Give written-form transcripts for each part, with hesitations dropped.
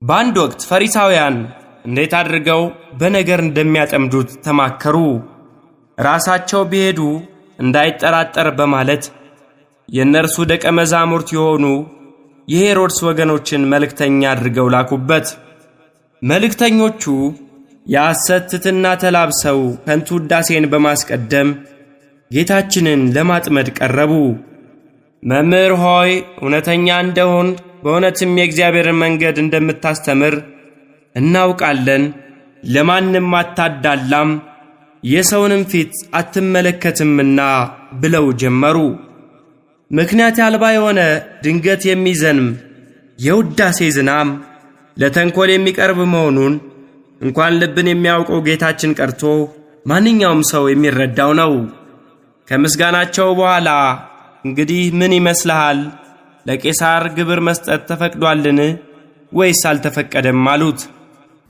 በአንድ ወቅት ፈሪሳውያን እንዴት አድርገው በነገር እንደሚያጠምዱት ተማከሩ። ራሳቸው ቢሄዱ እንዳይጠራጠር በማለት የእነርሱ ደቀ መዛሙርት የሆኑ የሄሮድስ ወገኖችን መልእክተኛ አድርገው ላኩበት። መልእክተኞቹ የሐሰት ትሕትና ተላብሰው ከንቱ ውዳሴን በማስቀደም ጌታችንን ለማጥመድ ቀረቡ። መምህር ሆይ እውነተኛ እንደሆን በእውነትም የእግዚአብሔርን መንገድ እንደምታስተምር እናውቃለን። ለማንም አታዳላም፣ የሰውንም ፊት አትመለከትምና ብለው ጀመሩ። ምክንያት አልባ የሆነ ድንገት የሚዘንም የውዳሴ ዝናም ለተንኮል የሚቀርብ መሆኑን እንኳን ልብን የሚያውቀው ጌታችን ቀርቶ ማንኛውም ሰው የሚረዳው ነው። ከምስጋናቸው በኋላ እንግዲህ ምን ይመስልሃል? ለቄሳር ግብር መስጠት ተፈቅዷልን ወይስ አልተፈቀደም አሉት።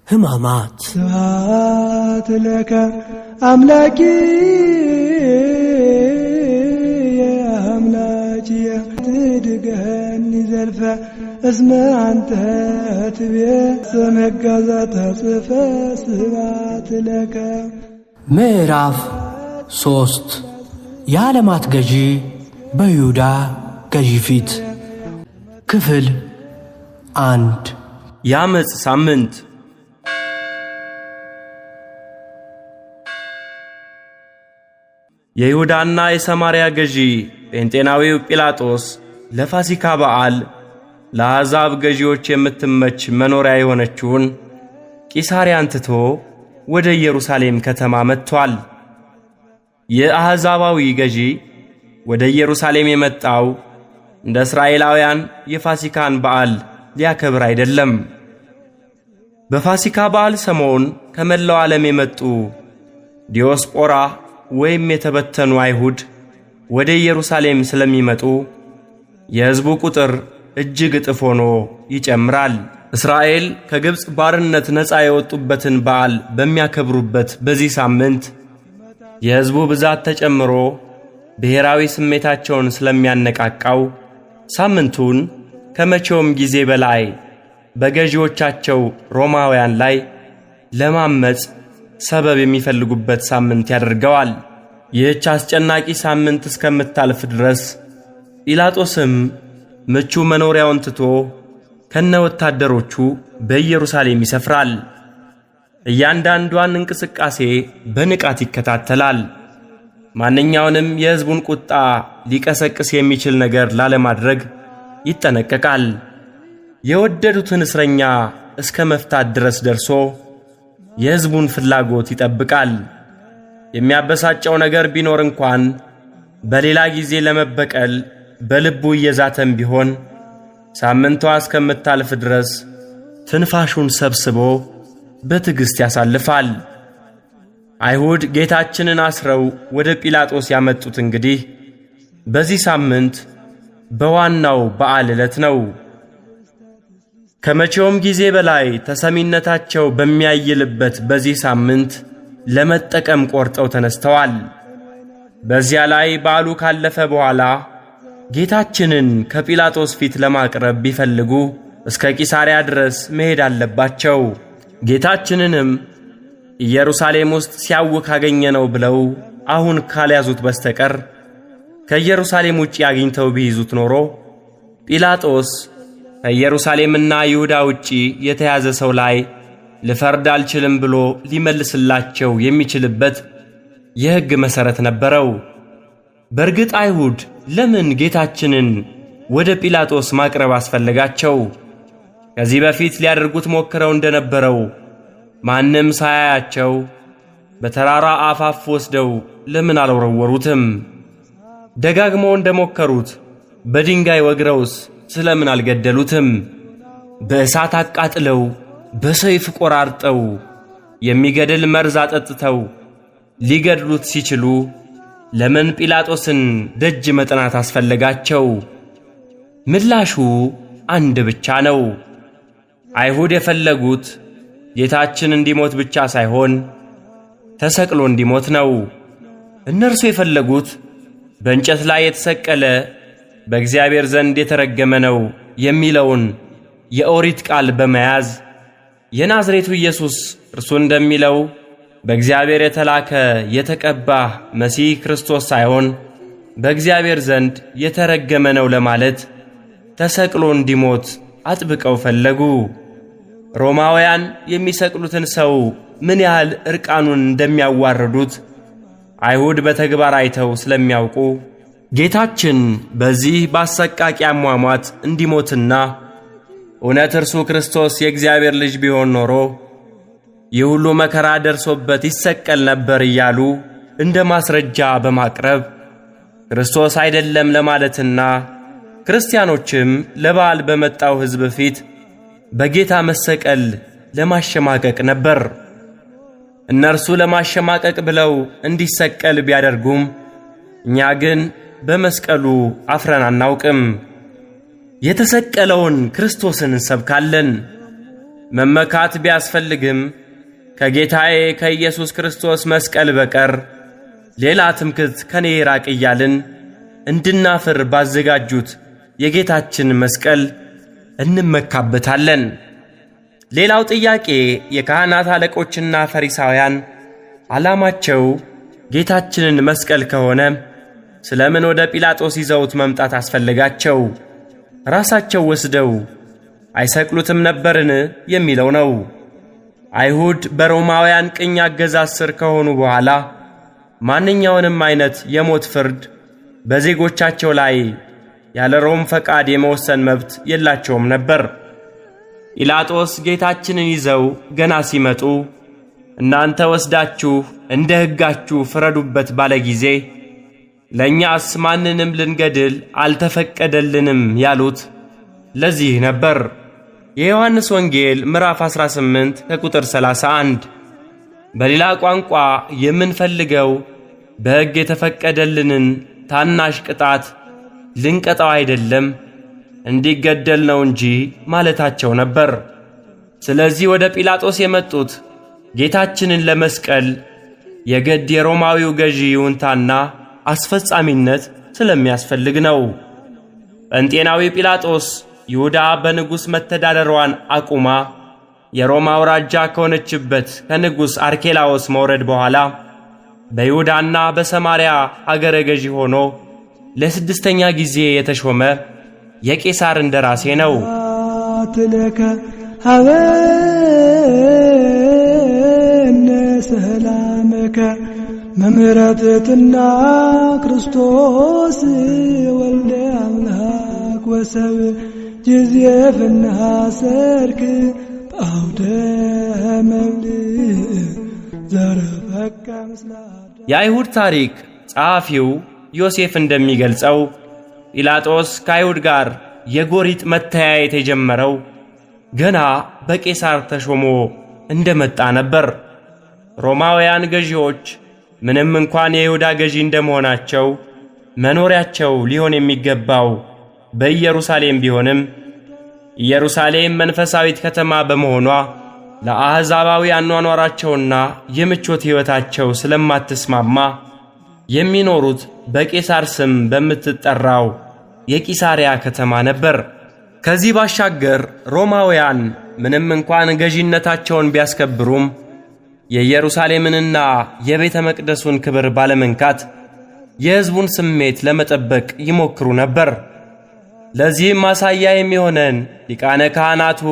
ሕማማት ስብሐት ለከ አምላኪ አምላኪየ ትድገኒ ዘልፈ እስመ አንተ ትቤ ዘመጋዛ ተጽፈ ስብሐት ለከ። ምዕራፍ 3 የዓለማት ገዢ በይሁዳ ገዢ ፊት። ክፍል 1 የዓመፅ ሳምንት። የይሁዳና የሰማርያ ገዢ ጴንጤናዊው ጲላጦስ ለፋሲካ በዓል ለአሕዛብ ገዢዎች የምትመች መኖሪያ የሆነችውን ቂሳርያን ትቶ ወደ ኢየሩሳሌም ከተማ መጥቷል። የአሕዛባዊ ገዢ ወደ ኢየሩሳሌም የመጣው እንደ እስራኤላውያን የፋሲካን በዓል ሊያከብር አይደለም። በፋሲካ በዓል ሰሞን ከመላው ዓለም የመጡ ዲዮስጶራ ወይም የተበተኑ አይሁድ ወደ ኢየሩሳሌም ስለሚመጡ የሕዝቡ ቁጥር እጅግ እጥፍ ሆኖ ይጨምራል። እስራኤል ከግብፅ ባርነት ነፃ የወጡበትን በዓል በሚያከብሩበት በዚህ ሳምንት የሕዝቡ ብዛት ተጨምሮ ብሔራዊ ስሜታቸውን ስለሚያነቃቃው ሳምንቱን ከመቼውም ጊዜ በላይ በገዢዎቻቸው ሮማውያን ላይ ለማመፅ ሰበብ የሚፈልጉበት ሳምንት ያደርገዋል። ይህች አስጨናቂ ሳምንት እስከምታልፍ ድረስ ጲላጦስም ምቹ መኖሪያውን ትቶ ከነ ወታደሮቹ በኢየሩሳሌም ይሰፍራል። እያንዳንዷን እንቅስቃሴ በንቃት ይከታተላል። ማንኛውንም የሕዝቡን ቁጣ ሊቀሰቅስ የሚችል ነገር ላለማድረግ ይጠነቀቃል። የወደዱትን እስረኛ እስከ መፍታት ድረስ ደርሶ የሕዝቡን ፍላጎት ይጠብቃል። የሚያበሳጨው ነገር ቢኖር እንኳን በሌላ ጊዜ ለመበቀል በልቡ እየዛተም ቢሆን ሳምንቷ እስከምታልፍ ድረስ ትንፋሹን ሰብስቦ በትዕግሥት ያሳልፋል። አይሁድ ጌታችንን አስረው ወደ ጲላጦስ ያመጡት እንግዲህ በዚህ ሳምንት በዋናው በዓል ዕለት ነው። ከመቼውም ጊዜ በላይ ተሰሚነታቸው በሚያይልበት በዚህ ሳምንት ለመጠቀም ቆርጠው ተነስተዋል። በዚያ ላይ በዓሉ ካለፈ በኋላ ጌታችንን ከጲላጦስ ፊት ለማቅረብ ቢፈልጉ እስከ ቂሳርያ ድረስ መሄድ አለባቸው። ጌታችንንም ኢየሩሳሌም ውስጥ ሲያውክ አገኘነው ብለው አሁን ካልያዙት በስተቀር ከኢየሩሳሌም ውጪ አግኝተው ቢይዙት ኖሮ ጲላጦስ ከኢየሩሳሌምና ይሁዳ ውጪ የተያዘ ሰው ላይ ልፈርድ አልችልም ብሎ ሊመልስላቸው የሚችልበት የሕግ መሠረት ነበረው። በእርግጥ አይሁድ ለምን ጌታችንን ወደ ጲላጦስ ማቅረብ አስፈለጋቸው? ከዚህ በፊት ሊያደርጉት ሞክረው እንደነበረው ማንም ሳያያቸው በተራራ አፋፍ ወስደው ለምን አልወረወሩትም? ደጋግመው እንደሞከሩት በድንጋይ ወግረውስ ስለምን አልገደሉትም? በእሳት አቃጥለው በሰይፍ ቆራርጠው የሚገድል መርዝ አጠጥተው ሊገድሉት ሲችሉ ለምን ጲላጦስን ደጅ መጥናት አስፈለጋቸው? ምላሹ አንድ ብቻ ነው። አይሁድ የፈለጉት ጌታችን እንዲሞት ብቻ ሳይሆን ተሰቅሎ እንዲሞት ነው። እነርሱ የፈለጉት በእንጨት ላይ የተሰቀለ በእግዚአብሔር ዘንድ የተረገመ ነው የሚለውን የኦሪት ቃል በመያዝ የናዝሬቱ ኢየሱስ እርሱ እንደሚለው በእግዚአብሔር የተላከ የተቀባ መሲህ ክርስቶስ ሳይሆን በእግዚአብሔር ዘንድ የተረገመ ነው ለማለት ተሰቅሎ እንዲሞት አጥብቀው ፈለጉ። ሮማውያን የሚሰቅሉትን ሰው ምን ያህል ዕርቃኑን እንደሚያዋርዱት አይሁድ በተግባር አይተው ስለሚያውቁ ጌታችን በዚህ በአሰቃቂ አሟሟት እንዲሞትና እውነት እርሱ ክርስቶስ የእግዚአብሔር ልጅ ቢሆን ኖሮ ይህ ሁሉ መከራ ደርሶበት ይሰቀል ነበር እያሉ እንደ ማስረጃ በማቅረብ ክርስቶስ አይደለም ለማለትና ክርስቲያኖችም ለበዓል በመጣው ሕዝብ ፊት በጌታ መሰቀል ለማሸማቀቅ ነበር። እነርሱ ለማሸማቀቅ ብለው እንዲሰቀል ቢያደርጉም እኛ ግን በመስቀሉ አፍረን አናውቅም። የተሰቀለውን ክርስቶስን እንሰብካለን። መመካት ቢያስፈልግም ከጌታዬ ከኢየሱስ ክርስቶስ መስቀል በቀር ሌላ ትምክህት ከኔ ይራቅ እያልን እንድናፍር ባዘጋጁት የጌታችን መስቀል እንመካበታለን። ሌላው ጥያቄ የካህናት አለቆችና ፈሪሳውያን ዓላማቸው ጌታችንን መስቀል ከሆነ ስለምን ወደ ጲላጦስ ይዘውት መምጣት አስፈለጋቸው? ራሳቸው ወስደው አይሰቅሉትም ነበርን የሚለው ነው። አይሁድ በሮማውያን ቅኝ አገዛዝ ስር ከሆኑ በኋላ ማንኛውንም አይነት የሞት ፍርድ በዜጎቻቸው ላይ ያለ ሮም ፈቃድ የመወሰን መብት የላቸውም ነበር። ጲላጦስ ጌታችንን ይዘው ገና ሲመጡ እናንተ ወስዳችሁ እንደ ሕጋችሁ ፍረዱበት ባለ ጊዜ ለእኛስ ማንንም ልንገድል አልተፈቀደልንም ያሉት ለዚህ ነበር። የዮሐንስ ወንጌል ምዕራፍ 18 ከቁጥር 31። በሌላ ቋንቋ የምንፈልገው በሕግ የተፈቀደልንን ታናሽ ቅጣት ልንቀጣው አይደለም እንዲገደል ነው እንጂ ማለታቸው ነበር። ስለዚህ ወደ ጲላጦስ የመጡት ጌታችንን ለመስቀል የግድ የሮማዊው ገዢ ይሁንታና አስፈጻሚነት ስለሚያስፈልግ ነው። ጴንጤናዊ ጲላጦስ ይሁዳ በንጉሥ መተዳደሯን አቁማ የሮማ አውራጃ ከሆነችበት ከንጉሥ አርኬላዎስ መውረድ በኋላ በይሁዳና በሰማርያ አገረ ገዢ ሆኖ ለስድስተኛ ጊዜ የተሾመ የቄሳር እንደራሴ ነው። ትለከ ሀበነ ሰላመከ መምህረትትና ክርስቶስ ወልደ አምላክ ወሰብ ጅዝየፍና ሰርክ ጳውደ መብልዕ ዘረፈካ ምስላ የአይሁድ ታሪክ ጸሐፊው ዮሴፍ እንደሚገልጸው ጲላጦስ ከአይሁድ ጋር የጎሪጥ መተያየት የጀመረው ገና በቄሳር ተሾሞ እንደመጣ ነበር። ሮማውያን ገዢዎች ምንም እንኳን የይሁዳ ገዢ እንደመሆናቸው መኖሪያቸው ሊሆን የሚገባው በኢየሩሳሌም ቢሆንም ኢየሩሳሌም መንፈሳዊት ከተማ በመሆኗ ለአሕዛባዊ አኗኗራቸውና የምቾት ሕይወታቸው ስለማትስማማ የሚኖሩት በቄሳር ስም በምትጠራው የቂሳርያ ከተማ ነበር። ከዚህ ባሻገር ሮማውያን ምንም እንኳን ገዢነታቸውን ቢያስከብሩም የኢየሩሳሌምንና የቤተ መቅደሱን ክብር ባለመንካት የሕዝቡን ስሜት ለመጠበቅ ይሞክሩ ነበር። ለዚህም ማሳያ የሚሆነን ሊቃነ ካህናቱ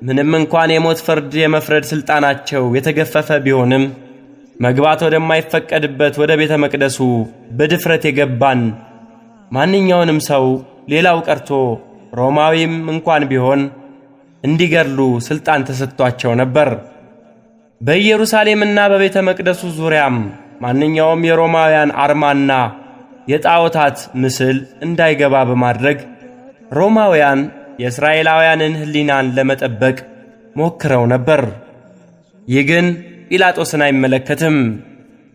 ምንም እንኳን የሞት ፍርድ የመፍረድ ሥልጣናቸው የተገፈፈ ቢሆንም መግባት ወደማይፈቀድበት ወደ ቤተ መቅደሱ በድፍረት የገባን ማንኛውንም ሰው ሌላው ቀርቶ ሮማዊም እንኳን ቢሆን እንዲገድሉ ሥልጣን ተሰጥቷቸው ነበር። በኢየሩሳሌምና በቤተ መቅደሱ ዙሪያም ማንኛውም የሮማውያን አርማና የጣዖታት ምስል እንዳይገባ በማድረግ ሮማውያን የእስራኤላውያንን ሕሊናን ለመጠበቅ ሞክረው ነበር። ይህ ግን ጲላጦስን አይመለከትም።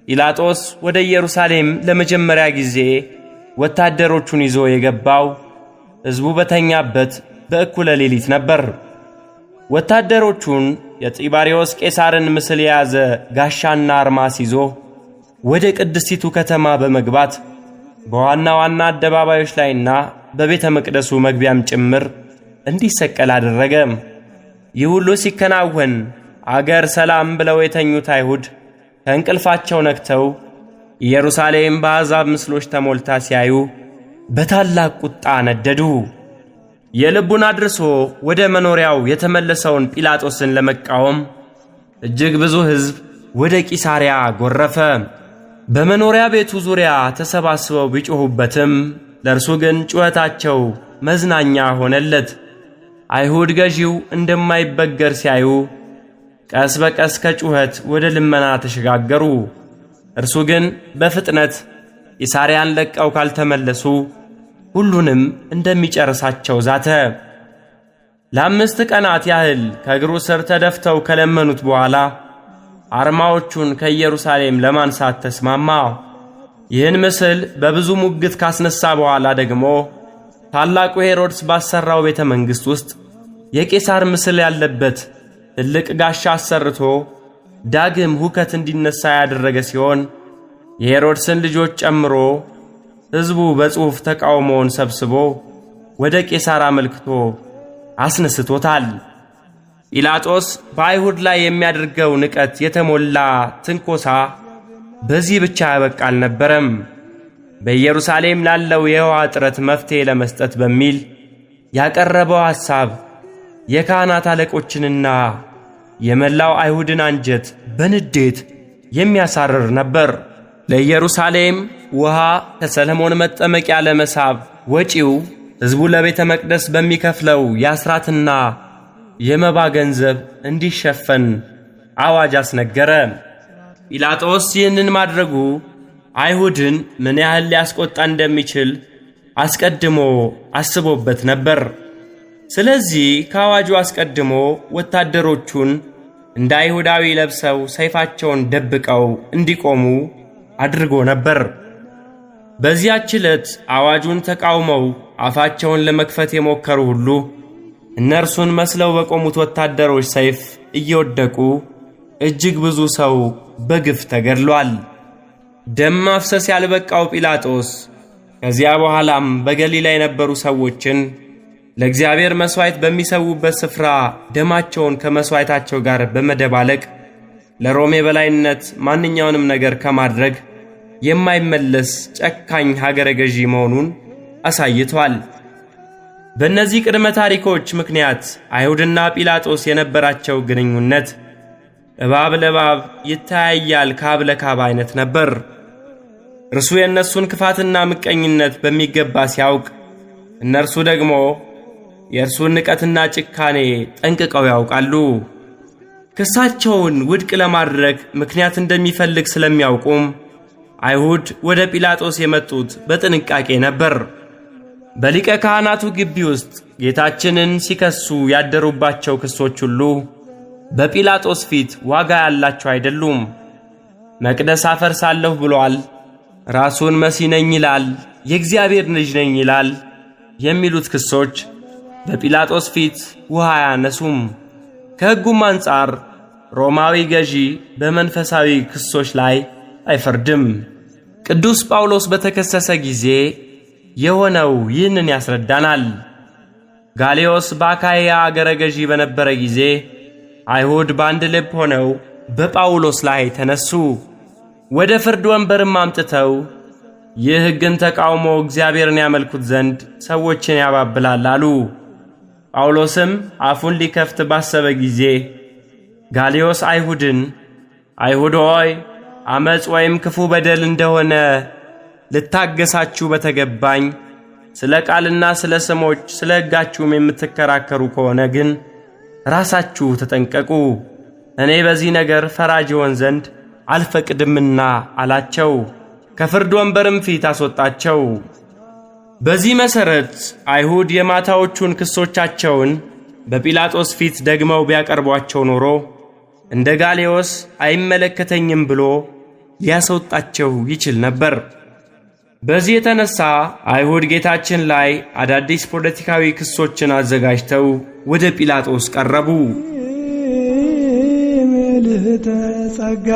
ጲላጦስ ወደ ኢየሩሳሌም ለመጀመሪያ ጊዜ ወታደሮቹን ይዞ የገባው ሕዝቡ በተኛበት በእኩለ ሌሊት ነበር። ወታደሮቹን የጢባሪዎስ ቄሳርን ምስል የያዘ ጋሻና አርማስ ይዞ ወደ ቅድስቲቱ ከተማ በመግባት በዋና ዋና አደባባዮች ላይና በቤተ መቅደሱ መግቢያም ጭምር እንዲሰቀል አደረገ። ይህ ሁሉ ሲከናወን አገር ሰላም ብለው የተኙት አይሁድ ከእንቅልፋቸው ነቅተው ኢየሩሳሌም በአሕዛብ ምስሎች ተሞልታ ሲያዩ በታላቅ ቁጣ ነደዱ። የልቡን አድርሶ ወደ መኖሪያው የተመለሰውን ጲላጦስን ለመቃወም እጅግ ብዙ ሕዝብ ወደ ቂሳርያ ጎረፈ። በመኖሪያ ቤቱ ዙሪያ ተሰባስበው ቢጮኹበትም ለእርሱ ግን ጩኸታቸው መዝናኛ ሆነለት። አይሁድ ገዢው እንደማይበገር ሲያዩ ቀስ በቀስ ከጩኸት ወደ ልመና ተሸጋገሩ። እርሱ ግን በፍጥነት ቂሳርያን ለቀው ካልተመለሱ ሁሉንም እንደሚጨርሳቸው ዛተ። ለ5 ቀናት ያህል ከእግሩ ስር ተደፍተው ከለመኑት በኋላ አርማዎቹን ከኢየሩሳሌም ለማንሳት ተስማማ። ይህን ምስል በብዙ ሙግት ካስነሳ በኋላ ደግሞ ታላቁ ሄሮድስ ባሰራው ቤተ መንግሥት ውስጥ የቄሳር ምስል ያለበት ትልቅ ጋሻ አሰርቶ ዳግም ሁከት እንዲነሳ ያደረገ ሲሆን የሄሮድስን ልጆች ጨምሮ ሕዝቡ በጽሑፍ ተቃውሞውን ሰብስቦ ወደ ቄሳር አመልክቶ አስነስቶታል። ጲላጦስ በአይሁድ ላይ የሚያደርገው ንቀት የተሞላ ትንኮሳ በዚህ ብቻ ያበቃ አልነበረም። በኢየሩሳሌም ላለው የውሃ እጥረት መፍትሔ ለመስጠት በሚል ያቀረበው ሐሳብ የካህናት አለቆችንና የመላው አይሁድን አንጀት በንዴት የሚያሳርር ነበር። ለኢየሩሳሌም ውሃ ከሰለሞን መጠመቂያ ለመሳብ ወጪው ሕዝቡ ለቤተ መቅደስ በሚከፍለው የአስራትና የመባ ገንዘብ እንዲሸፈን አዋጅ አስነገረ። ጲላጦስ ይህንን ማድረጉ አይሁድን ምን ያህል ሊያስቆጣ እንደሚችል አስቀድሞ አስቦበት ነበር። ስለዚህ ከአዋጁ አስቀድሞ ወታደሮቹን እንደ አይሁዳዊ ለብሰው ሰይፋቸውን ደብቀው እንዲቆሙ አድርጎ ነበር። በዚያች ዕለት አዋጁን ተቃውመው አፋቸውን ለመክፈት የሞከሩ ሁሉ እነርሱን መስለው በቆሙት ወታደሮች ሰይፍ እየወደቁ እጅግ ብዙ ሰው በግፍ ተገድሏል። ደም ማፍሰስ ያልበቃው ጲላጦስ ከዚያ በኋላም በገሊላ የነበሩ ሰዎችን ለእግዚአብሔር መሥዋዕት በሚሰዉበት ስፍራ ደማቸውን ከመሥዋዕታቸው ጋር በመደባለቅ ለሮሜ በላይነት ማንኛውንም ነገር ከማድረግ የማይመለስ ጨካኝ ሀገረ ገዢ መሆኑን አሳይቷል። በእነዚህ ቅድመ ታሪኮች ምክንያት አይሁድና ጲላጦስ የነበራቸው ግንኙነት እባብ ለእባብ ይተያያል ካብ ለካብ አይነት ነበር። እርሱ የእነሱን ክፋትና ምቀኝነት በሚገባ ሲያውቅ፣ እነርሱ ደግሞ የእርሱን ንቀትና ጭካኔ ጠንቅቀው ያውቃሉ። ክሳቸውን ውድቅ ለማድረግ ምክንያት እንደሚፈልግ ስለሚያውቁም አይሁድ ወደ ጲላጦስ የመጡት በጥንቃቄ ነበር። በሊቀ ካህናቱ ግቢ ውስጥ ጌታችንን ሲከሱ ያደሩባቸው ክሶች ሁሉ በጲላጦስ ፊት ዋጋ ያላቸው አይደሉም። መቅደስ አፈርሳለሁ ብሏል፣ ራሱን መሲህ ነኝ ይላል፣ የእግዚአብሔር ልጅ ነኝ ይላል የሚሉት ክሶች በጲላጦስ ፊት ውሃ አያነሱም። ከሕጉም አንጻር ሮማዊ ገዢ በመንፈሳዊ ክሶች ላይ አይፈርድም። ቅዱስ ጳውሎስ በተከሰሰ ጊዜ የሆነው ይህንን ያስረዳናል። ጋልዮስ በአካይያ አገረ ገዢ በነበረ ጊዜ አይሁድ በአንድ ልብ ሆነው በጳውሎስ ላይ ተነሱ። ወደ ፍርድ ወንበርም አምጥተው ይህ ሕግን ተቃውሞ እግዚአብሔርን ያመልኩት ዘንድ ሰዎችን ያባብላል አሉ። ጳውሎስም አፉን ሊከፍት ባሰበ ጊዜ ጋልዮስ አይሁድን አይሁድ ሆይ አመፅ ወይም ክፉ በደል እንደሆነ ልታገሳችሁ በተገባኝ ስለ ቃልና ስለ ስሞች ስለ ሕጋችሁም የምትከራከሩ ከሆነ ግን ራሳችሁ ተጠንቀቁ፣ እኔ በዚህ ነገር ፈራጅ ይሆን ዘንድ አልፈቅድምና አላቸው። ከፍርድ ወንበርም ፊት አስወጣቸው። በዚህ መሠረት አይሁድ የማታዎቹን ክሶቻቸውን በጲላጦስ ፊት ደግመው ቢያቀርቧቸው ኖሮ እንደ ጋልዮስ አይመለከተኝም ብሎ ሊያስወጣቸው ይችል ነበር። በዚህ የተነሳ አይሁድ ጌታችን ላይ አዳዲስ ፖለቲካዊ ክሶችን አዘጋጅተው ወደ ጲላጦስ ቀረቡ። መልእተ ጸጋ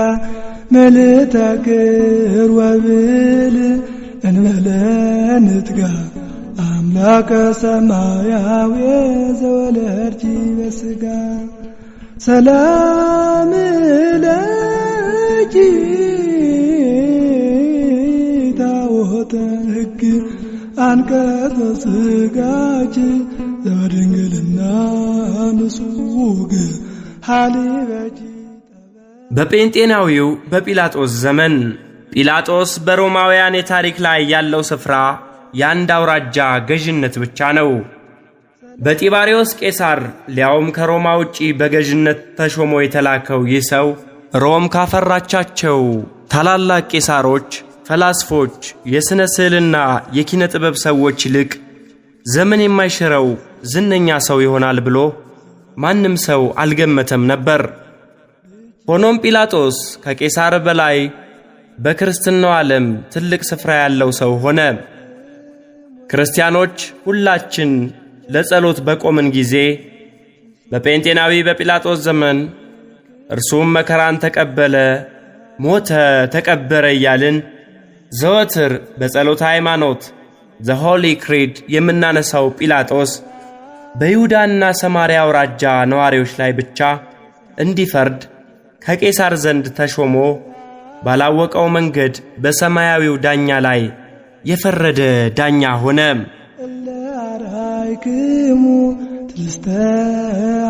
መልእተ ክብር ወብል እንበለ ንትጋ አምላከ ሰማያዊ ዘወለድኪ በሥጋ ሰላም ለኪ ታቦተ ሕግ አንቀጸ ሥጋኪ ዘድንግልና ንጹግ ሀሊበኪ። በጴንጤናዊው በጲላጦስ ዘመን ጲላጦስ በሮማውያን የታሪክ ላይ ያለው ስፍራ የአንድ አውራጃ ገዥነት ብቻ ነው። በጢባሪዎስ ቄሳር ሊያውም ከሮማ ውጪ በገዥነት ተሾሞ የተላከው ይህ ሰው ሮም ካፈራቻቸው ታላላቅ ቄሳሮች፣ ፈላስፎች፣ የሥነ ስዕልና የኪነ ጥበብ ሰዎች ይልቅ ዘመን የማይሽረው ዝነኛ ሰው ይሆናል ብሎ ማንም ሰው አልገመተም ነበር። ሆኖም ጲላጦስ ከቄሳር በላይ በክርስትናው ዓለም ትልቅ ስፍራ ያለው ሰው ሆነ። ክርስቲያኖች ሁላችን ለጸሎት በቆምን ጊዜ በጴንጤናዊ በጲላጦስ ዘመን እርሱም መከራን ተቀበለ፣ ሞተ፣ ተቀበረ እያልን ዘወትር በጸሎተ ሃይማኖት ዘ ሆሊ ክሪድ የምናነሳው ጲላጦስ በይሁዳና ሰማርያ አውራጃ ነዋሪዎች ላይ ብቻ እንዲፈርድ ከቄሳር ዘንድ ተሾሞ ባላወቀው መንገድ በሰማያዊው ዳኛ ላይ የፈረደ ዳኛ ሆነ። እለ አርአይክሙ ትልስተ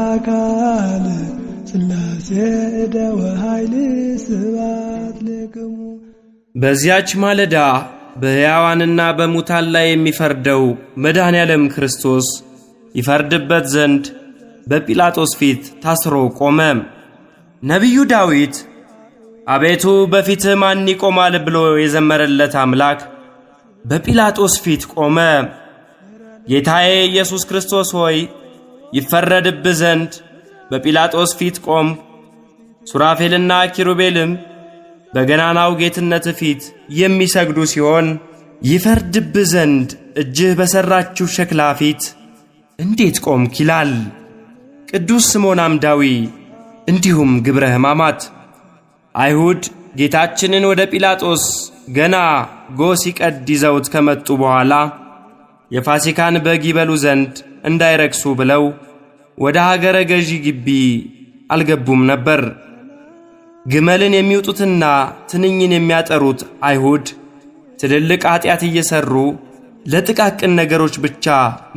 አካል ሥላሴ እደወ ኃይል ስብሐት ለክሙ። በዚያች ማለዳ በሕያዋንና በሙታን ላይ የሚፈርደው መድኃኔ ዓለም ክርስቶስ ይፈርድበት ዘንድ በጲላጦስ ፊት ታስሮ ቆመ። ነቢዩ ዳዊት አቤቱ በፊትህ ማን ይቆማል ብሎ የዘመረለት አምላክ በጲላጦስ ፊት ቆመ። ጌታዬ ኢየሱስ ክርስቶስ ሆይ ይፈረድብህ ዘንድ በጲላጦስ ፊት ቆም። ሱራፌልና ኪሩቤልም በገናናው ጌትነት ፊት የሚሰግዱ ሲሆን ይፈርድብህ ዘንድ እጅህ በሠራችው ሸክላ ፊት እንዴት ቆምክ ይላል ቅዱስ ስምዖን አምዳዊ። እንዲሁም ግብረ ሕማማት አይሁድ ጌታችንን ወደ ጲላጦስ ገና ጎህ ሲቀድ ይዘውት ከመጡ በኋላ የፋሲካን በግ ይበሉ ዘንድ እንዳይረክሱ ብለው ወደ ሀገረ ገዢ ግቢ አልገቡም ነበር። ግመልን የሚውጡትና ትንኝን የሚያጠሩት አይሁድ ትልልቅ ኀጢአት እየሠሩ ለጥቃቅን ነገሮች ብቻ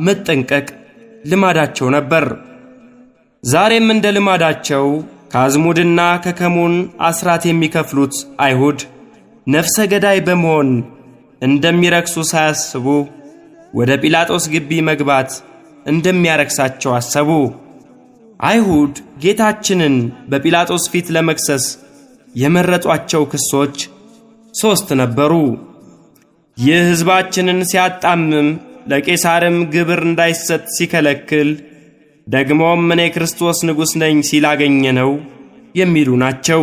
መጠንቀቅ ልማዳቸው ነበር። ዛሬም እንደ ልማዳቸው ከአዝሙድና ከከሙን አስራት የሚከፍሉት አይሁድ ነፍሰ ገዳይ በመሆን እንደሚረክሱ ሳያስቡ ወደ ጲላጦስ ግቢ መግባት እንደሚያረክሳቸው አሰቡ። አይሁድ ጌታችንን በጲላጦስ ፊት ለመክሰስ የመረጧቸው ክሶች 3 ነበሩ። ይህ ሕዝባችንን ሲያጣምም ለቄሳርም ግብር እንዳይሰጥ ሲከለክል ደግሞም እኔ ክርስቶስ ንጉሥ ነኝ ሲላገኘ ነው የሚሉ ናቸው።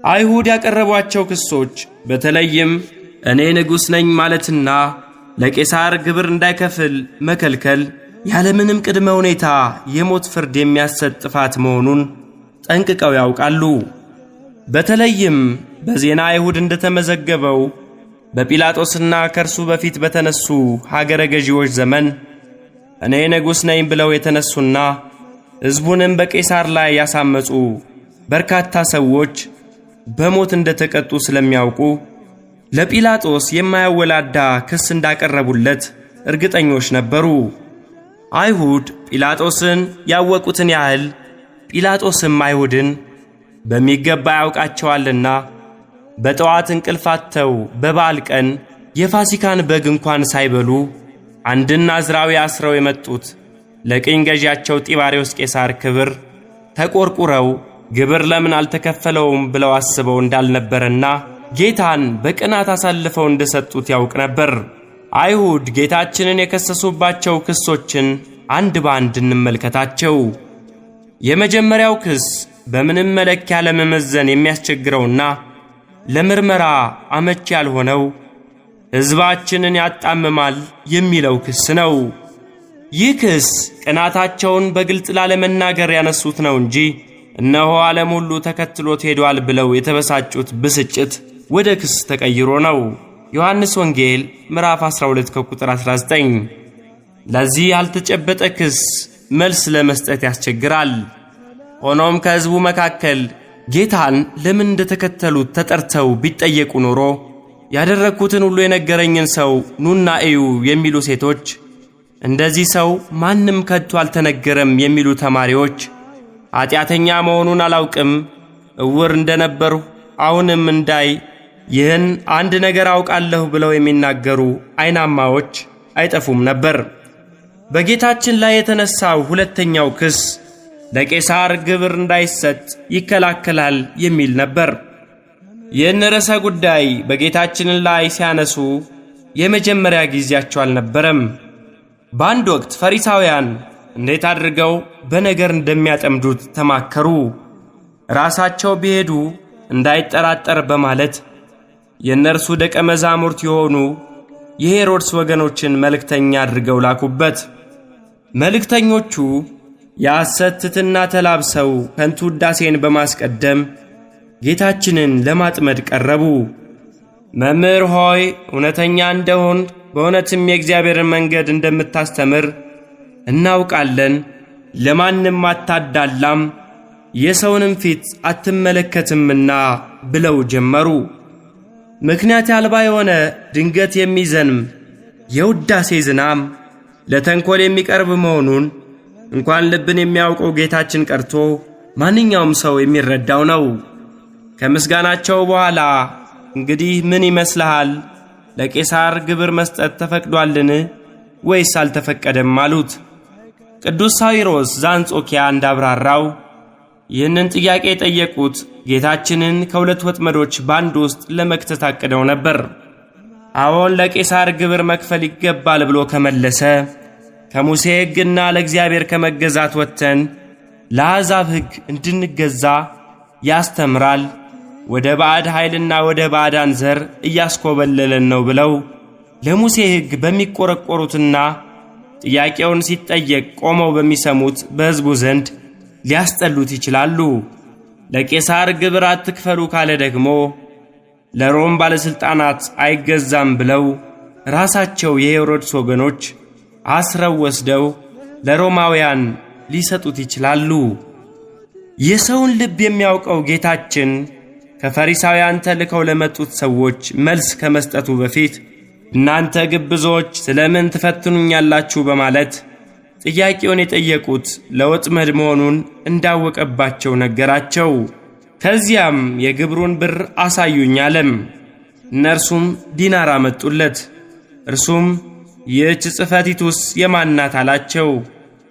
አይሁድ ያቀረቧቸው ክሶች በተለይም እኔ ንጉሥ ነኝ ማለትና ለቄሳር ግብር እንዳይከፍል መከልከል ያለምንም ቅድመ ሁኔታ የሞት ፍርድ የሚያሰጥ ጥፋት መሆኑን ጠንቅቀው ያውቃሉ። በተለይም በዜና አይሁድ እንደተመዘገበው በጲላጦስና ከእርሱ በፊት በተነሱ ሀገረ ገዢዎች ዘመን እኔ ንጉሥ ነኝ ብለው የተነሱና ሕዝቡንም በቄሳር ላይ ያሳመጹ በርካታ ሰዎች በሞት እንደተቀጡ ስለሚያውቁ ለጲላጦስ የማያወላዳ ክስ እንዳቀረቡለት እርግጠኞች ነበሩ። አይሁድ ጲላጦስን ያወቁትን ያህል ጲላጦስም አይሁድን በሚገባ ያውቃቸዋልና በጠዋት እንቅልፍ አጥተው በበዓል ቀን የፋሲካን በግ እንኳን ሳይበሉ አንድን ናዝራዊ አስረው የመጡት ለቅኝ ገዢያቸው ጢባሪዎስ ቄሳር ክብር ተቆርቁረው ግብር ለምን አልተከፈለውም ብለው አስበው እንዳልነበረና ጌታን በቅናት አሳልፈው እንደሰጡት ያውቅ ነበር። አይሁድ ጌታችንን የከሰሱባቸው ክሶችን አንድ በአንድ እንመልከታቸው። የመጀመሪያው ክስ በምንም መለኪያ ለመመዘን የሚያስቸግረውና ለምርመራ አመቺ ያልሆነው ሕዝባችንን ያጣምማል የሚለው ክስ ነው። ይህ ክስ ቅናታቸውን በግልጽ ላለመናገር ያነሱት ነው እንጂ እነሆ ዓለም ሁሉ ተከትሎት ሄዷል ብለው የተበሳጩት ብስጭት ወደ ክስ ተቀይሮ ነው። ዮሐንስ ወንጌል ምዕራፍ 12 ከቁጥር 19። ለዚህ ያልተጨበጠ ክስ መልስ ለመስጠት ያስቸግራል። ሆኖም ከሕዝቡ መካከል ጌታን ለምን እንደተከተሉት ተጠርተው ቢጠየቁ ኖሮ ያደረግኩትን ሁሉ የነገረኝን ሰው ኑና እዩ የሚሉ ሴቶች፣ እንደዚህ ሰው ማንም ከቶ አልተነገረም የሚሉ ተማሪዎች፣ ኃጢአተኛ መሆኑን አላውቅም፣ እውር እንደነበርሁ አሁንም እንዳይ ይህን አንድ ነገር አውቃለሁ ብለው የሚናገሩ አይናማዎች አይጠፉም ነበር። በጌታችን ላይ የተነሳው ሁለተኛው ክስ ለቄሳር ግብር እንዳይሰጥ ይከላከላል የሚል ነበር። ይህን ርዕሰ ጉዳይ በጌታችን ላይ ሲያነሱ የመጀመሪያ ጊዜያቸው አልነበረም። በአንድ ወቅት ፈሪሳውያን እንዴት አድርገው በነገር እንደሚያጠምዱት ተማከሩ። ራሳቸው ቢሄዱ እንዳይጠራጠር በማለት የእነርሱ ደቀ መዛሙርት የሆኑ የሄሮድስ ወገኖችን መልእክተኛ አድርገው ላኩበት። መልእክተኞቹ የሐሰት ትሕትና ተላብሰው ከንቱ ውዳሴን በማስቀደም ጌታችንን ለማጥመድ ቀረቡ። መምህር ሆይ እውነተኛ እንደሆን በእውነትም የእግዚአብሔርን መንገድ እንደምታስተምር እናውቃለን፣ ለማንም አታዳላም፣ የሰውንም ፊት አትመለከትምና ብለው ጀመሩ። ምክንያት አልባ የሆነ ድንገት የሚዘንም የውዳሴ ዝናም ለተንኮል የሚቀርብ መሆኑን እንኳን ልብን የሚያውቀው ጌታችን ቀርቶ ማንኛውም ሰው የሚረዳው ነው። ከምስጋናቸው በኋላ እንግዲህ ምን ይመስልሃል? ለቄሳር ግብር መስጠት ተፈቅዷልን ወይስ አልተፈቀደም አሉት። ቅዱስ ሳዊሮስ ዘአንጾኪያ እንዳብራራው ይህንን ጥያቄ የጠየቁት ጌታችንን ከሁለት ወጥመዶች በአንድ ውስጥ ለመክተት አቅደው ነበር። አዎን ለቄሳር ግብር መክፈል ይገባል ብሎ ከመለሰ ከሙሴ ሕግና ለእግዚአብሔር ከመገዛት ወጥተን ለአሕዛብ ሕግ እንድንገዛ ያስተምራል፣ ወደ ባዕድ ኃይልና ወደ ባዕዳን ዘር እያስኮበለለን ነው ብለው ለሙሴ ሕግ በሚቆረቆሩትና ጥያቄውን ሲጠየቅ ቆመው በሚሰሙት በሕዝቡ ዘንድ ሊያስጠሉት ይችላሉ። ለቄሳር ግብር አትክፈሉ ካለ ደግሞ ለሮም ባለሥልጣናት አይገዛም ብለው ራሳቸው የሄሮድስ ወገኖች አስረው ወስደው ለሮማውያን ሊሰጡት ይችላሉ። የሰውን ልብ የሚያውቀው ጌታችን ከፈሪሳውያን ተልከው ለመጡት ሰዎች መልስ ከመስጠቱ በፊት እናንተ ግብዞች ስለምን ትፈትኑኛላችሁ በማለት ጥያቄውን የጠየቁት ለወጥመድ መሆኑን እንዳወቀባቸው ነገራቸው። ከዚያም የግብሩን ብር አሳዩኝ አለም። እነርሱም ዲናር አመጡለት። እርሱም ይህች ጽሕፈቲቱስ የማን ናት አላቸው።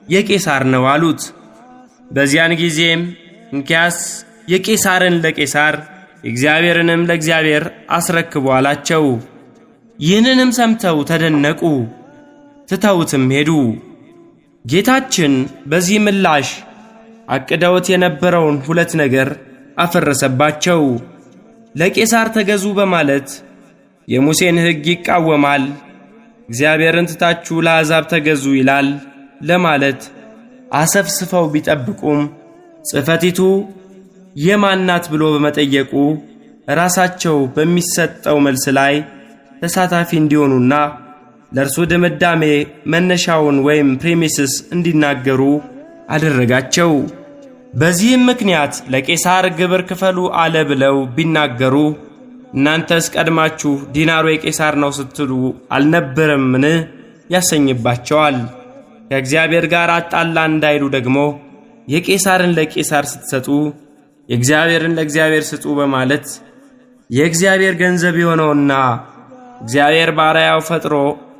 የቄሳር ነው አሉት። በዚያን ጊዜም እንኪያስ የቄሳርን ለቄሳር የእግዚአብሔርንም ለእግዚአብሔር አስረክቡ አላቸው። ይህንንም ሰምተው ተደነቁ፣ ትተውትም ሄዱ። ጌታችን በዚህ ምላሽ አቅደውት የነበረውን ሁለት ነገር አፈረሰባቸው። ለቄሳር ተገዙ በማለት የሙሴን ሕግ ይቃወማል፣ እግዚአብሔርን ትታችሁ ለአሕዛብ ተገዙ ይላል ለማለት አሰፍስፈው ቢጠብቁም ጽሕፈቲቱ የማናት ብሎ በመጠየቁ ራሳቸው በሚሰጠው መልስ ላይ ተሳታፊ እንዲሆኑና ለእርሱ ድምዳሜ መነሻውን ወይም ፕሪሚስስ እንዲናገሩ አደረጋቸው። በዚህም ምክንያት ለቄሳር ግብር ክፈሉ አለ ብለው ቢናገሩ እናንተስ ቀድማችሁ ዲናሩ የቄሳር ነው ስትሉ አልነበረምን ያሰኝባቸዋል። ከእግዚአብሔር ጋር አጣላ እንዳይሉ ደግሞ የቄሳርን ለቄሳር ስትሰጡ የእግዚአብሔርን ለእግዚአብሔር ስጡ በማለት የእግዚአብሔር ገንዘብ የሆነውና እግዚአብሔር ባሪያው ፈጥሮ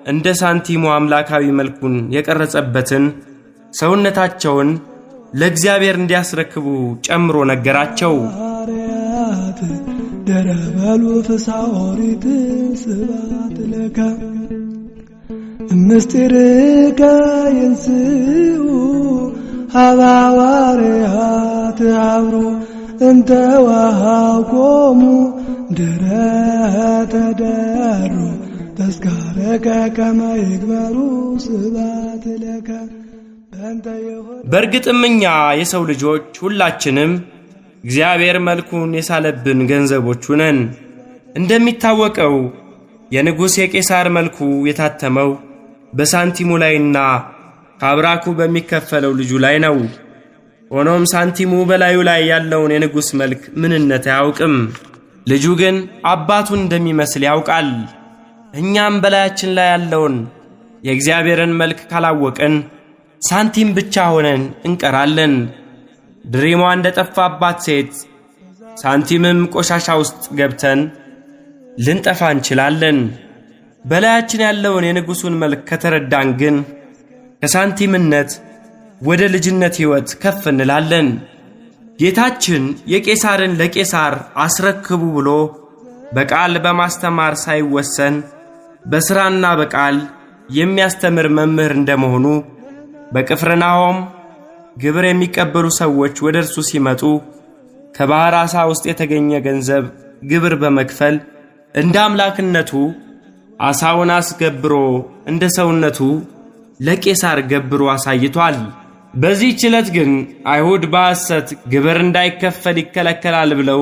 እንደ ሳንቲሙ አምላካዊ መልኩን የቀረጸበትን ሰውነታቸውን ለእግዚአብሔር እንዲያስረክቡ ጨምሮ ነገራቸው። ደረበሉ ፍሳኦሪት ስባት ለከ ምስጢርከ ይንስኡ ሐዋርያት አብሮ እንተ ወሃብኮሙ ድረ ተደሩ ተስካረከ ከመ ይግበሩ ስባት ለከ። በእርግጥም እኛ የሰው ልጆች ሁላችንም እግዚአብሔር መልኩን የሳለብን ገንዘቦቹ ነን። እንደሚታወቀው የንጉሥ የቄሳር መልኩ የታተመው በሳንቲሙ ላይና ከአብራኩ በሚከፈለው ልጁ ላይ ነው። ሆኖም ሳንቲሙ በላዩ ላይ ያለውን የንጉሥ መልክ ምንነት አያውቅም። ልጁ ግን አባቱን እንደሚመስል ያውቃል። እኛም በላያችን ላይ ያለውን የእግዚአብሔርን መልክ ካላወቅን ሳንቲም ብቻ ሆነን እንቀራለን። ድሪሟ እንደ ጠፋባት ሴት ሳንቲምም ቆሻሻ ውስጥ ገብተን ልንጠፋ እንችላለን። በላያችን ያለውን የንጉሡን መልክ ከተረዳን ግን ከሳንቲምነት ወደ ልጅነት ሕይወት ከፍ እንላለን። ጌታችን የቄሳርን ለቄሳር አስረክቡ ብሎ በቃል በማስተማር ሳይወሰን በሥራና በቃል የሚያስተምር መምህር እንደመሆኑ በቅፍርናሆም ግብር የሚቀበሉ ሰዎች ወደ እርሱ ሲመጡ ከባሕር ዓሣ ውስጥ የተገኘ ገንዘብ ግብር በመክፈል እንደ አምላክነቱ ዓሣውን አስገብሮ እንደ ሰውነቱ ለቄሳር ገብሮ አሳይቷል። በዚህች ዕለት ግን አይሁድ በሐሰት ግብር እንዳይከፈል ይከለከላል ብለው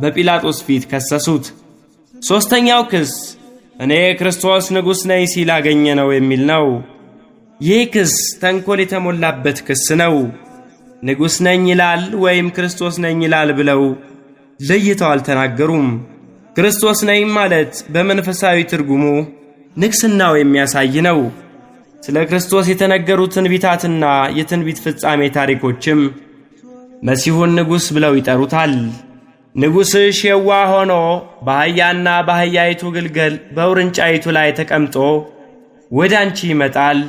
በጲላጦስ ፊት ከሰሱት። ሦስተኛው ክስ እኔ ክርስቶስ ንጉሥ ነኝ ሲል አገኘ ነው የሚል ነው። ይህ ክስ ተንኰል የተሞላበት ክስ ነው። ንጉሥ ነኝ ይላል ወይም ክርስቶስ ነኝ ይላል ብለው ለይተው አልተናገሩም። ክርስቶስ ነኝ ማለት በመንፈሳዊ ትርጉሙ ንግሥናው የሚያሳይ ነው። ስለ ክርስቶስ የተነገሩ ትንቢታትና የትንቢት ፍጻሜ ታሪኮችም መሲሁን ንጉሥ ብለው ይጠሩታል። ንጉሥሽ የዋህ ሆኖ በአህያና በአህያይቱ ግልገል በውርንጫይቱ ላይ ተቀምጦ ወደ አንቺ ይመጣል።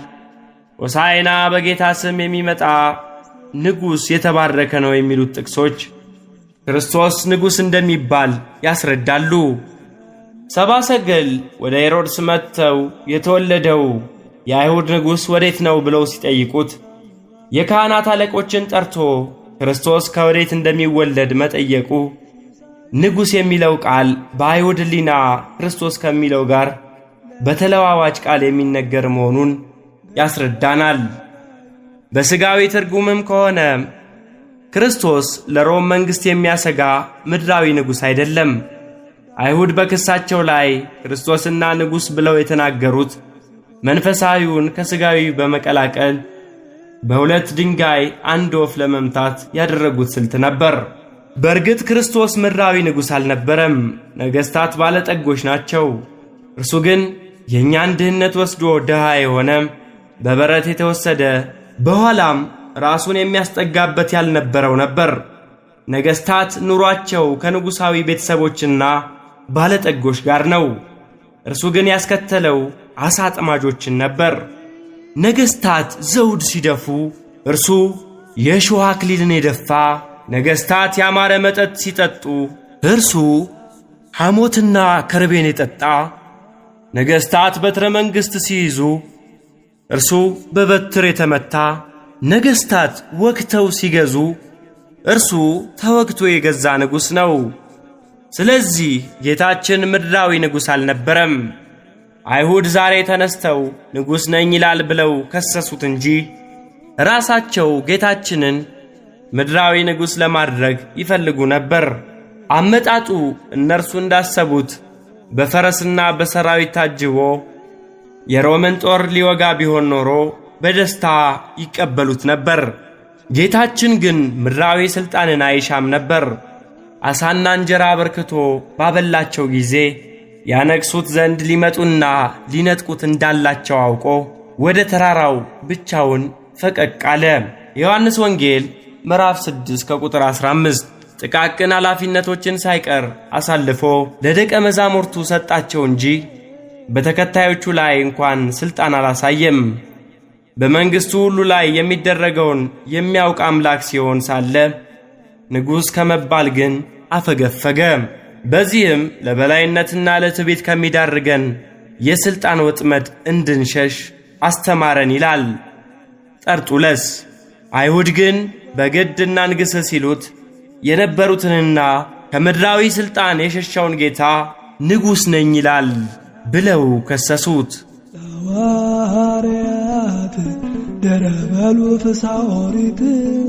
ሆሳዕና በጌታ ስም የሚመጣ ንጉሥ የተባረከ ነው የሚሉት ጥቅሶች ክርስቶስ ንጉሥ እንደሚባል ያስረዳሉ። ሰብአ ሰገል ወደ ሄሮድስ መጥተው የተወለደው የአይሁድ ንጉሥ ወዴት ነው ብለው ሲጠይቁት የካህናት አለቆችን ጠርቶ ክርስቶስ ከወዴት እንደሚወለድ መጠየቁ ንጉሥ የሚለው ቃል በአይሁድ ሕሊና ክርስቶስ ከሚለው ጋር በተለዋዋጭ ቃል የሚነገር መሆኑን ያስረዳናል። በሥጋዊ ትርጉምም ከሆነ ክርስቶስ ለሮም መንግሥት የሚያሰጋ ምድራዊ ንጉሥ አይደለም። አይሁድ በክሳቸው ላይ ክርስቶስና ንጉሥ ብለው የተናገሩት መንፈሳዊውን ከሥጋዊ በመቀላቀል በሁለት ድንጋይ አንድ ወፍ ለመምታት ያደረጉት ስልት ነበር። በእርግጥ ክርስቶስ ምድራዊ ንጉሥ አልነበረም። ነገሥታት ባለጠጎች ናቸው። እርሱ ግን የእኛን ድህነት ወስዶ ድሃ የሆነ በበረት የተወሰደ በኋላም ራሱን የሚያስጠጋበት ያልነበረው ነበር። ነገሥታት ኑሯቸው ከንጉሣዊ ቤተሰቦችና ባለጠጎች ጋር ነው። እርሱ ግን ያስከተለው ዓሣ አጥማጆችን ነበር። ነገሥታት ዘውድ ሲደፉ እርሱ የእሾህ አክሊልን የደፋ፣ ነገሥታት ያማረ መጠጥ ሲጠጡ እርሱ ሐሞትና ከርቤን የጠጣ፣ ነገሥታት በትረ መንግሥት ሲይዙ እርሱ በበትር የተመታ፣ ነገሥታት ወግተው ሲገዙ እርሱ ተወግቶ የገዛ ንጉሥ ነው። ስለዚህ ጌታችን ምድራዊ ንጉሥ አልነበረም። አይሁድ ዛሬ ተነስተው ንጉሥ ነኝ ይላል ብለው ከሰሱት እንጂ ራሳቸው ጌታችንን ምድራዊ ንጉሥ ለማድረግ ይፈልጉ ነበር። አመጣጡ እነርሱ እንዳሰቡት በፈረስና በሰራዊት ታጅቦ የሮምን ጦር ሊወጋ ቢሆን ኖሮ በደስታ ይቀበሉት ነበር። ጌታችን ግን ምድራዊ ሥልጣንን አይሻም ነበር። ዓሣና እንጀራ አበርክቶ ባበላቸው ጊዜ ያነግሡት ዘንድ ሊመጡና ሊነጥቁት እንዳላቸው አውቆ ወደ ተራራው ብቻውን ፈቀቅ አለ። የዮሐንስ ወንጌል ምዕራፍ 6 ከቁጥር 15። ጥቃቅን ኃላፊነቶችን ሳይቀር አሳልፎ ለደቀ መዛሙርቱ ሰጣቸው እንጂ በተከታዮቹ ላይ እንኳን ሥልጣን አላሳየም። በመንግሥቱ ሁሉ ላይ የሚደረገውን የሚያውቅ አምላክ ሲሆን ሳለ ንጉሥ ከመባል ግን አፈገፈገ። በዚህም ለበላይነትና ለትዕቢት ከሚዳርገን የሥልጣን ወጥመድ እንድንሸሽ አስተማረን ይላል ጠርጡለስ። አይሁድ ግን በግድ እናንግሥ ሲሉት የነበሩትንና ከምድራዊ ሥልጣን የሸሻውን ጌታ ንጉሥ ነኝ ይላል ብለው ከሰሱት። ሐዋርያት ደረበሉ ፍስሐ ኦሪት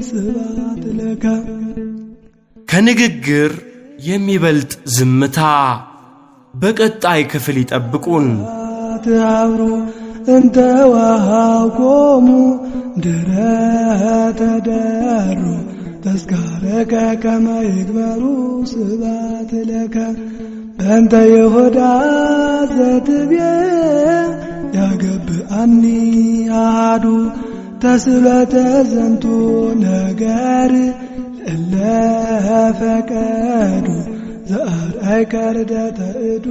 ስብሐት ለከ። ከንግግር የሚበልጥ ዝምታ በቀጣይ ክፍል ይጠብቁን። አብሩ እንተ ወሃብኮሙ ድረ ተደሩ ተስካረከ ከመ ይግበሩ ስብሐት ለከ በእንተ ይሁዳ ዘትቤ ያገብአኒ አሐዱ ተስበተ ዘንቱ ነገር እለ ፈቀዱ ዘአርአይከ ርደተ እዱ